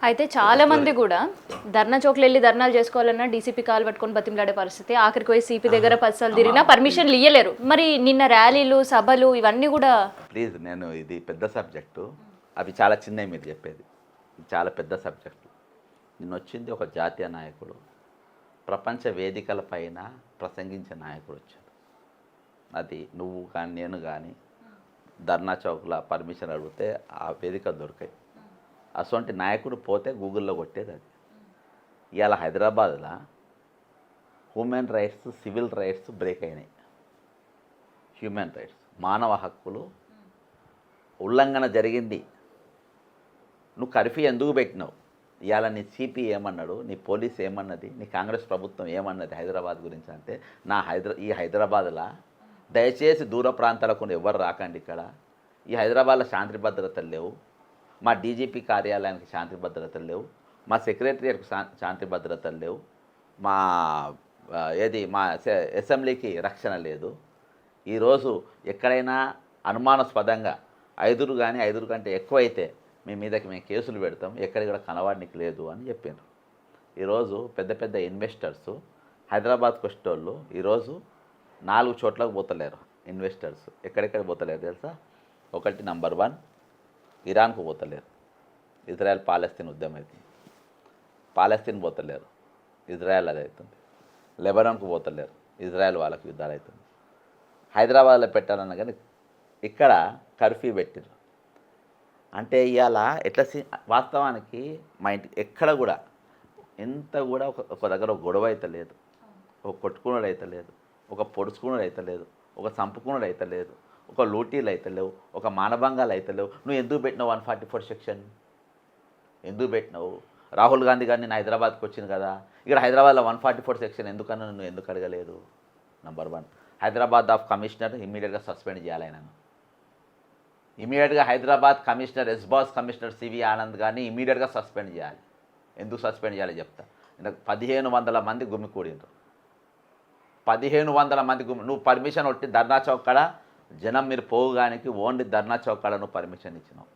అయితే చాలా మంది కూడా ధర్నా చౌక్లో వెళ్ళి ధర్నాలు చేసుకోవాలన్నా డీసీపీ కాలు పట్టుకొని బతిమలాడే పరిస్థితి, ఆఖరికి పోయి సిపి దగ్గర 10 సార్లు తిరిగినా పర్మిషన్లు ఇయ్యలేరు. మరి నిన్న ర్యాలీలు సభలు ఇవన్నీ కూడా ప్లీజ్, నేను ఇది పెద్ద సబ్జెక్టు, అవి చాలా చిన్నవి మీరు చెప్పేది, ఇది చాలా పెద్ద సబ్జెక్టు. నిన్న వచ్చింది ఒక జాతీయ నాయకుడు, ప్రపంచ వేదికల పైన ప్రసంగించే నాయకుడు వచ్చాడు. అది నువ్వు కానీ నేను కానీ ధర్నా చౌక్లో పర్మిషన్ అడిగితే ఆ వేదిక దొరికాయి. అటువంటి నాయకుడు పోతే గూగుల్లో కొట్టేది అది. ఇవాళ హైదరాబాద్లో human rights, civil rights break అయినాయి. హ్యూమన్ రైట్స్, మానవ హక్కులు ఉల్లంఘన జరిగింది. నువ్వు కర్ఫ్యూ ఎందుకు పెట్టినావు? ఇవాళ నీ సిపి ఏమన్నాడు, నీ పోలీస్ ఏమన్నది, నీ కాంగ్రెస్ ప్రభుత్వం ఏమన్నది హైదరాబాద్ గురించి అంటే, ఈ హైదరాబాద్లో దయచేసి దూర ప్రాంతాలకు ఎవరు రాకండి. ఇక్కడ ఈ హైదరాబాద్లో శాంతి భద్రతలు లేవు, మా డీజీపీ కార్యాలయానికి శాంతి భద్రతలు లేవు, మా సెక్రటరియట్కు శాంతి భద్రతలు లేవు, మా అసెంబ్లీకి రక్షణ లేదు. ఈరోజు ఎక్కడైనా అనుమానాస్పదంగా 5 కానీ 5 కంటే ఎక్కువైతే మీ మీదకి మేము కేసులు పెడతాం, ఎక్కడ కూడా కనవాడికి లేదు అని చెప్పారు. ఈరోజు పెద్ద పెద్ద ఇన్వెస్టర్స్ హైదరాబాద్కి వచ్చేటోళ్ళు ఈరోజు 4 చోట్లకు పోతలేరు. ఇన్వెస్టర్స్ ఎక్కడెక్కడ పోతలేరు తెలుసా? ఒకటి నంబర్ 1 ఇరాన్కు పోతలేరు, ఇజ్రాయెల్ పాలస్తీన్ ఉద్యమం అవుతుంది. పాలస్తీన్ పోతలేరు, ఇజ్రాయెల్ అది అవుతుంది. లెబనాన్కు పోతలేరు, ఇజ్రాయెల్ వాళ్ళకు యుద్ధాలు అవుతుంది. హైదరాబాద్లో పెట్టాలన్నా కానీ ఇక్కడ కర్ఫ్యూ పెట్టారు. అంటే ఇవాళ ఎట్లా వాస్తవానికి మా ఇంటి ఎక్కడ కూడా ఎంత కూడా ఒక దగ్గర ఒక గొడవ అయితే లేదు, ఒక కొట్టుకున్నాడు అయితే లేదు, ఒక పొడుచుకున్నాడు అయితే లేదు, ఒక చంపుకున్నాడు అయితే లేదు, ఒక లూటీలు అయితే లేవు, ఒక మానభంగాలు అయితే లేవు. నువ్వు ఎందుకు పెట్టినావు 144 సెక్షన్? ఎందుకు పెట్టినావు? రాహుల్ గాంధీ గారిని నేను హైదరాబాద్కి వచ్చింది కదా, ఇక్కడ హైదరాబాద్లో 144 సెక్షన్ ఎందుకన్నా నువ్వు ఎందుకు అడగలేదు? నంబర్ 1. హైదరాబాద్ ఆఫ్ కమిషనర్ ఇమీడియట్గా సస్పెండ్ చేయాలి ఆయనను. ఇమీడియట్గా హైదరాబాద్ కమిషనర్ ఎస్బాస్ కమిషనర్ సివి ఆనంద్ గారిని ఇమీడియట్గా సస్పెండ్ చేయాలి. ఎందుకు సస్పెండ్ చేయాలి చెప్తా. 1500 మంది గుమికూడినరు, 1500 మంది నువ్వు పర్మిషన్ ఒట్టి ధర్నా చౌక్ కాడ జనం మీరు పోగానికి ఓన్లీ ధర్నా చౌక్ కాడ నువ్వు పర్మిషన్ ఇచ్చినావు.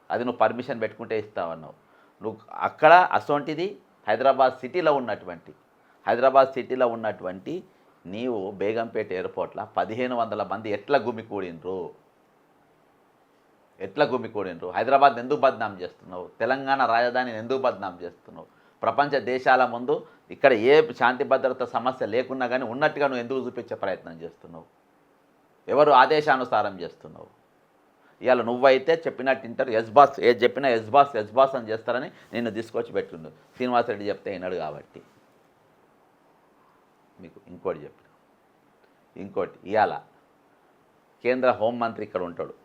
అది నువ్వు పర్మిషన్ పెట్టుకుంటే ఇస్తావన్నావు. నువ్వు అక్కడ అసొంటిది హైదరాబాద్ సిటీలో ఉన్నటువంటి నీవు బేగంపేట ఎయిర్పోర్ట్లో 1500 మంది ఎట్లా గుమికూడినరు? హైదరాబాద్ ఎందుకు బద్నాం చేస్తున్నావు? తెలంగాణ రాజధానిని ఎందుకు బద్నాం చేస్తున్నావు? ప్రపంచ దేశాల ముందు ఇక్కడ ఏ శాంతి భద్రత సమస్య లేకున్నా కానీ ఉన్నట్టుగా నువ్వు ఎందుకు చూపించే ప్రయత్నం చేస్తున్నావు? ఎవరు ఆదేశానుసారం చేస్తున్నావు? ఇవాళ నువ్వైతే చెప్పినట్టు ఇంటారు, ఎస్బాస్ ఏది చెప్పినా ఎస్బాస్ అని చేస్తారని నిన్ను తీసుకొచ్చి పెట్టుండు. శ్రీనివాసరెడ్డి చెప్తే విన్నాడు కాబట్టి మీకు ఇంకోటి చెప్పిన. ఇంకోటి ఇవాళ కేంద్ర హోంమంత్రి ఇక్కడ ఉంటాడు,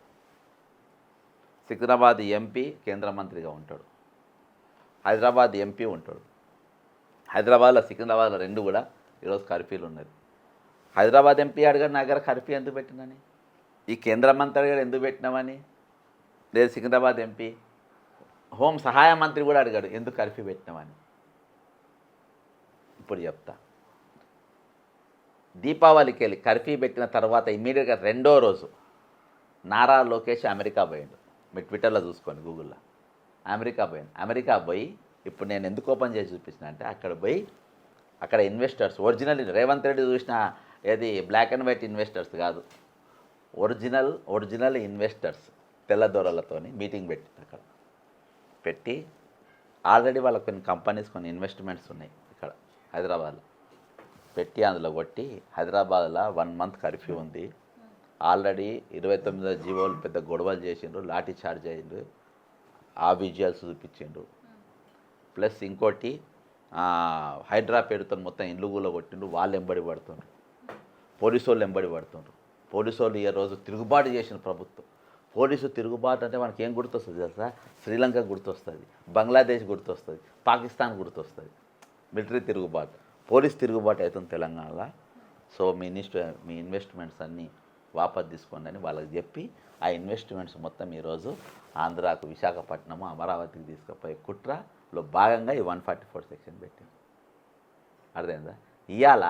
సికింద్రాబాద్ ఎంపీ కేంద్ర మంత్రిగా ఉంటాడు, హైదరాబాద్ ఎంపీ ఉంటాడు. హైదరాబాద్లో సికింద్రాబాద్లో 2 కూడా ఈరోజు కర్ఫ్యూలు ఉన్నది. హైదరాబాద్ ఎంపీ అడిగారు నా దగ్గర కర్ఫ్యూ ఎందుకు పెట్టినని, ఈ కేంద్ర మంత్రి గారు ఎందుకు పెట్టినామని. లేదు సికింద్రాబాద్ ఎంపీ హోం సహాయ మంత్రి కూడా అడిగాడు ఎందుకు కర్ఫ్యూ పెట్టినామని. ఇప్పుడు చెప్తా. దీపావళికి వెళ్ళి కర్ఫ్యూ పెట్టిన తర్వాత ఇమ్మీడియట్గా 2వ రోజు నారా లోకేష్ అమెరికా పోయిండు. మీరు ట్విట్టర్లో చూసుకోండి, గూగుల్లో. అమెరికా పోయి ఇప్పుడు నేను ఎందుకు ఓపెన్ చేసి చూపించిన అంటే అక్కడ ఇన్వెస్టర్స్ ఒరిజినల్ రేవంత్ రెడ్డి చూసిన ఏది బ్లాక్ అండ్ వైట్ ఇన్వెస్టర్స్ కాదు, ఒరిజినల్ ఇన్వెస్టర్స్ తెల్లదొరలతో మీటింగ్ పెట్టి ఆల్రెడీ వాళ్ళకి కొన్ని కంపెనీస్ కొన్ని ఇన్వెస్ట్మెంట్స్ ఉన్నాయి ఇక్కడ హైదరాబాద్లో పెట్టి అందులో కొట్టి హైదరాబాద్లో 1 మంత్ కర్ఫ్యూ ఉంది. ఆల్రెడీ 29 జీవోలు పెద్ద గొడవలు చేసిండ్రు, లాఠీ చార్జ్ అయ్యిండ్రు, ఆ విజువల్స్ చూపించిండ్రు. ప్లస్ ఇంకోటి హైడ్రా పేరుతో మొత్తం ఇల్లుగులో కొట్టిండ్రు, వాళ్ళు ఎంబడి పడుతుండ్రు, పోలీసు వాళ్ళు ఎంబడి పడుతుండ్రు. పోలీసు వాళ్ళు ఈ రోజు తిరుగుబాటు చేసిన ప్రభుత్వం. పోలీసు తిరుగుబాటు అంటే మనకి ఏం గుర్తొస్తుంది తెలుసా? శ్రీలంక గుర్తొస్తుంది, బంగ్లాదేశ్ గుర్తొస్తుంది, పాకిస్తాన్ గుర్తొస్తుంది. మిలిటరీ తిరుగుబాటు, పోలీస్ తిరుగుబాటు అవుతుంది తెలంగాణలో. సో మీ ఇన్వెస్ట్మెంట్స్ అన్నీ వాపస్ తీసుకోండి అని వాళ్ళకి చెప్పి ఆ ఇన్వెస్ట్మెంట్స్ మొత్తం ఈరోజు ఆంధ్రాకు, విశాఖపట్నము, అమరావతికి తీసుకుపోయే కుట్రలో భాగంగా ఈ 144 సెక్షన్ పెట్టింది. అర్థమైందా? ఇవాళ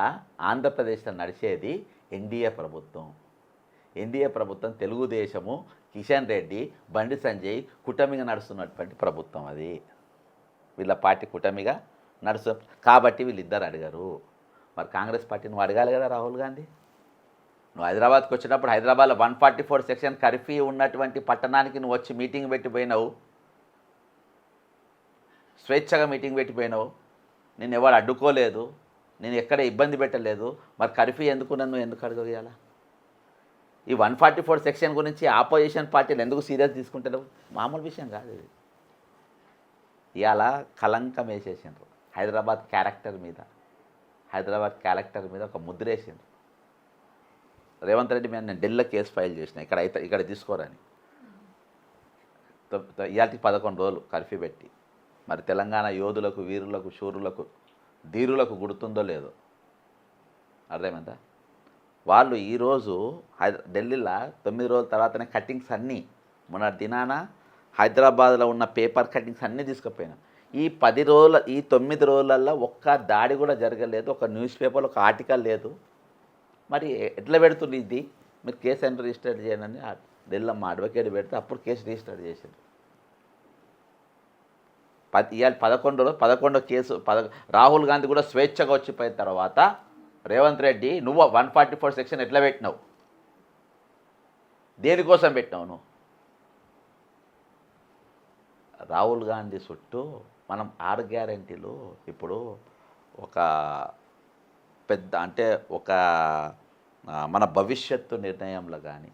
ఆంధ్రప్రదేశ్లో నడిచేది ఎన్డీఏ ప్రభుత్వం, తెలుగుదేశము, కిషన్ రెడ్డి, బండి సంజయ్ కూటమిగా నడుస్తున్నటువంటి ప్రభుత్వం అది. వీళ్ళ పార్టీ కూటమిగా నడుస్తు కాబట్టి వీళ్ళిద్దరు అడిగారు. మరి కాంగ్రెస్ పార్టీ నువ్వు అడగాలి కదా రాహుల్ గాంధీ. నువ్వు హైదరాబాద్కి వచ్చినప్పుడు హైదరాబాద్లో 144 సెక్షన్ కర్ఫ్యూ ఉన్నటువంటి పట్టణానికి నువ్వు వచ్చి మీటింగ్ పెట్టిపోయినావు, స్వేచ్ఛగా మీటింగ్ పెట్టిపోయినావు, నేను ఎవరు అడ్డుకోలేదు, నేను ఎక్కడ ఇబ్బంది పెట్టలేదు. మరి కర్ఫ్యూ ఎందుకు నన్ను ఎందుకు అడగగల? ఈ 144 సెక్షన్ గురించి ఆపోజిషన్ పార్టీలు ఎందుకు సీరియస్ తీసుకుంటలేవు? మామూలు విషయం కాదు ఇది. ఇవాళ కలంకం వేసేసిండ్రు హైదరాబాద్ క్యారెక్టర్ మీద ఒక ముద్ర వేసిండ్రు. రేవంత్ రెడ్డి మీద నేను ఢిల్లీలో కేసు ఫైల్ చేసిన, ఇక్కడ తీసుకోరని. ఇవాళకి 11 రోజులు కర్ఫ్యూ పెట్టి మరి తెలంగాణ యోధులకు, వీరులకు, శూరులకు, ధీరులకు గుర్తుందో లేదో అర్థమైందా? వాళ్ళు ఈరోజు ఢిల్లీలో 9 రోజుల తర్వాతనే కట్టింగ్స్ అన్నీ మొన్న దినాన హైదరాబాద్లో ఉన్న పేపర్ కట్టింగ్స్ అన్నీ తీసుకుపోయినా. ఈ 9 రోజులలో ఒక్క దాడి కూడా జరగలేదు, ఒక న్యూస్ పేపర్లో ఒక ఆర్టికల్ లేదు. మరి ఎట్లా పెడుతుంది ఇది? మీరు కేసు ఎంత రిజిస్టర్ చేయండి ఢిల్లీలో మా అడ్వకేట్ పెడితే అప్పుడు కేసు రిజిస్టర్ చేశారు. ఇవాళ 11 కేసు రాహుల్ గాంధీ కూడా స్వేచ్ఛగా వచ్చిపోయిన తర్వాత రేవంత్ రెడ్డి నువ్వు 144 సెక్షన్ ఎట్లా పెట్టినావు? దేనికోసం పెట్టినావు నువ్వు? రాహుల్ గాంధీ చుట్టూ మనం 6 గ్యారెంటీలు ఇప్పుడు ఒక పెద్ద అంటే ఒక మన భవిష్యత్తు నిర్ణయంలో కానీ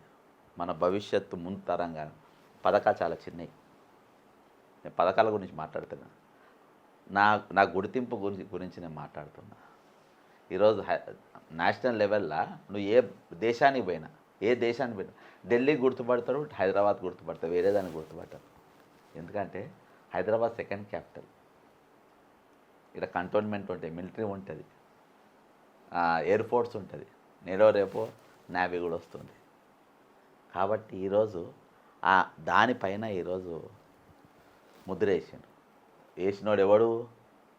మన భవిష్యత్తు ముంతరం కానీ పథకాలు చాలా చిన్నవి. నేను పథకాల గురించి మాట్లాడుతున్నా, నా గుర్తింపు గురించి నేను మాట్లాడుతున్నా. ఈరోజు నేషనల్ లెవెల్లో నువ్వు ఏ దేశానికి పోయినా ఢిల్లీ గుర్తుపడతారు, హైదరాబాద్ గుర్తుపడతారు, వేరే దాన్ని గుర్తుపడతారు. ఎందుకంటే హైదరాబాద్ సెకండ్ క్యాపిటల్. ఇక్కడ కంటోన్మెంట్ ఉంటుంది, మిలిటరీ ఉంటుంది, ఎయిర్ ఫోర్స్ ఉంటుంది, రేపో నేవీ కూడా వస్తుంది. కాబట్టి ఈరోజు దానిపైన ఈరోజు ముద్ర వేసినోడు ఎవడు?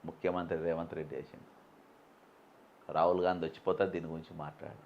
ముఖ్యమంత్రి రేవంత్ రెడ్డి వేసిండు. రాహుల్ గాంధీ వచ్చిపోతారు, దీని గురించి మాట్లాడు.